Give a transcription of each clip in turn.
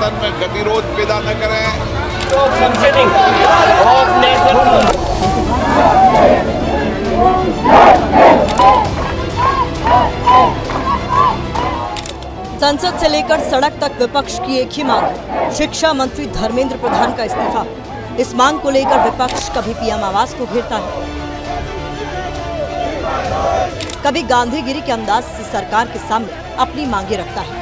सदन में गतिरोध पैदा न करें। संसद से लेकर सड़क तक विपक्ष की एक ही मांग, शिक्षा मंत्री धर्मेंद्र प्रधान का इस्तीफा। इस मांग को लेकर विपक्ष कभी पीएम आवास को घेरता है, कभी गांधीगिरी के अंदाज से सरकार के सामने अपनी मांगे रखता है।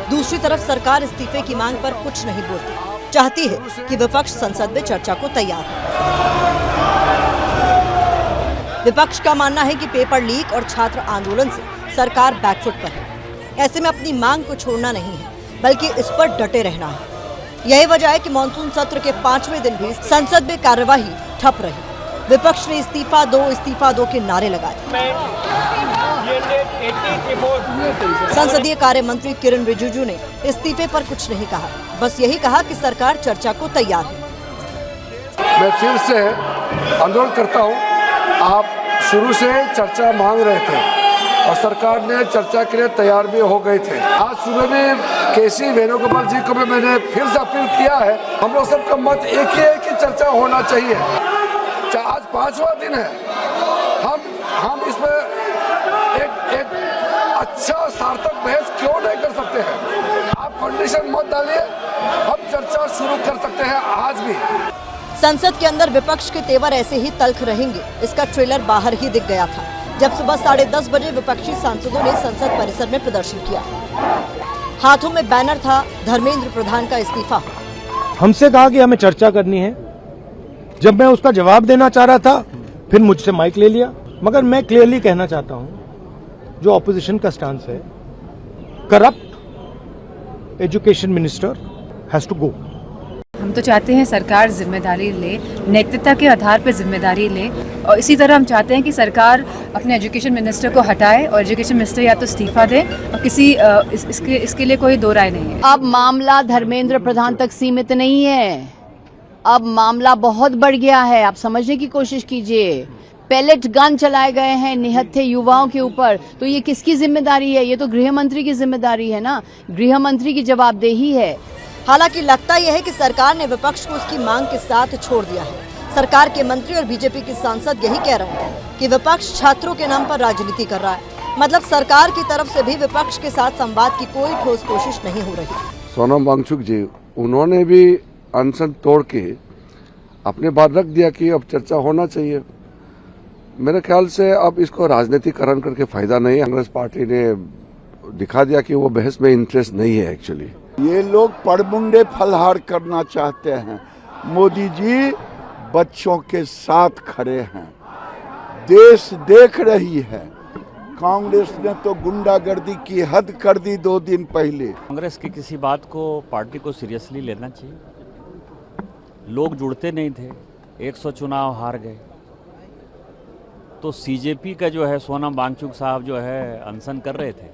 दूसरी तरफ सरकार इस्तीफे की मांग पर कुछ नहीं बोलती, चाहती है कि विपक्ष संसद में चर्चा को तैयार हो। विपक्ष का मानना है कि पेपर लीक और छात्र आंदोलन से सरकार बैकफुट पर है। ऐसे में अपनी मांग को छोड़ना नहीं है, बल्कि इस पर डटे रहना है। यही वजह है कि मानसून सत्र के 5वें दिन भी संसद में कार्यवाही ठप रही। विपक्ष ने इस्तीफा दो के नारे लगाए। संसदीय कार्य मंत्री किरण रिजिजू ने इस्तीफे पर कुछ नहीं कहा, बस यही कहा कि सरकार चर्चा को तैयार है। मैं फिर से आंदोलन करता हूं, आप शुरू से चर्चा मांग रहे थे और सरकार ने चर्चा के लिए तैयार भी हो गए थे। आज सुबह में केसी वेणुगोपाल जी को भी मैंने फिर से अपील किया है। हम लोग सबका मत एक ही है कि चर्चा होना चाहिए। आज 5वां दिन है, हम इसमें एक अच्छा सार्थक बहस क्यों नहीं कर सकते हैं? आप कंडीशन मत डालिए, हम चर्चा शुरू कर सकते हैं आज भी। संसद के अंदर विपक्ष के तेवर ऐसे ही तल्ख रहेंगे, इसका ट्रेलर बाहर ही दिख गया था जब सुबह 10:30 बजे विपक्षी सांसदों ने संसद परिसर में प्रदर्शन किया। हाथों में बैनर था धर्मेंद्र प्रधान का इस्तीफा। हमसे कहा कि हमें चर्चा करनी है। जब मैं उसका जवाब देना चाह रहा था, फिर मुझसे माइक ले लिया। मगर मैं क्लियरली कहना चाहता हूं, जो ऑपोजिशन का स्टांस है, corrupt education minister has to go. हम तो चाहते हैं सरकार जिम्मेदारी ले, नैतिकता के आधार पर जिम्मेदारी ले, और इसी तरह हम चाहते हैं कि सरकार अपने एजुकेशन मिनिस्टर को हटाए और एजुकेशन मिनिस्टर या तो इस्तीफा दे, और इसके लिए कोई दो राय नहीं है। अब मामला धर्मेंद्र प्रधान तक सीमित नहीं है, अब मामला बहुत बढ़ गया है। आप समझने की कोशिश कीजिए। पैलेट गन चलाए गए हैं निहत्थे युवाओं के ऊपर, तो ये किसकी जिम्मेदारी है? ये तो गृह मंत्री की जिम्मेदारी है ना, गृह मंत्री की जवाबदेही है। हालांकि लगता यह है कि सरकार ने विपक्ष को उसकी मांग के साथ छोड़ दिया है। सरकार के मंत्री और बीजेपी के सांसद यही कह रहे हैं कि विपक्ष छात्रों के नाम पर राजनीति कर रहा है। मतलब सरकार की तरफ से भी विपक्ष के साथ संवाद की कोई ठोस कोशिश नहीं हो रही। सोनम वांगचुक जी, उन्होंने भी अनशन तोड़ के अपने बात रख दिया कि अब चर्चा होना चाहिए। मेरे ख्याल से अब इसको राजनीतिकरण करके फायदा नहीं है। कांग्रेस पार्टी ने दिखा दिया कि वो बहस में इंटरेस्ट नहीं है। एक्चुअली ये लोग पड़मुंडे फलहार करना चाहते हैं। मोदी जी बच्चों के साथ खड़े हैं, देश देख रही है। कांग्रेस ने तो गुंडागर्दी की हद कर दी 2 दिन पहले। कांग्रेस की किसी बात को, पार्टी को सीरियसली लेना चाहिए। लोग जुड़ते नहीं थे, 100 चुनाव हार गए, तो सीजेपी का जो है सोनम वांगचुक साहब जो है अनशन कर रहे थे,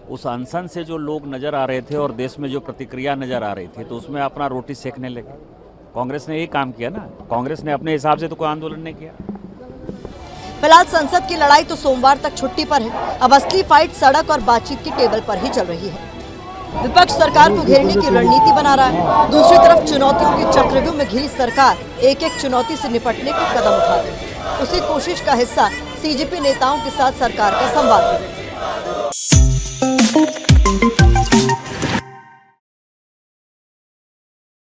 उस अनशन से जो लोग नजर आ रहे थे और देश में जो प्रतिक्रिया नजर आ रही थी, तो उसमें अपना रोटी सेकने लगे। कांग्रेस ने यही काम किया ना, कांग्रेस ने अपने हिसाब से तो कोई आंदोलन नहीं किया। फिलहाल संसद की लड़ाई तो सोमवार तक छुट्टी पर है। अब असली फाइट सड़क और बातचीत की टेबल पर ही चल रही है। विपक्ष सरकार को घेरने की रणनीति बना रहा है, दूसरी तरफ चुनौतियों के चक्रव्यूह में घिरी सरकार एक एक चुनौती से निपटने के कदम उठा रही है। उसी कोशिश का हिस्सा सीजेपी नेताओं के साथ सरकार का संवाद है।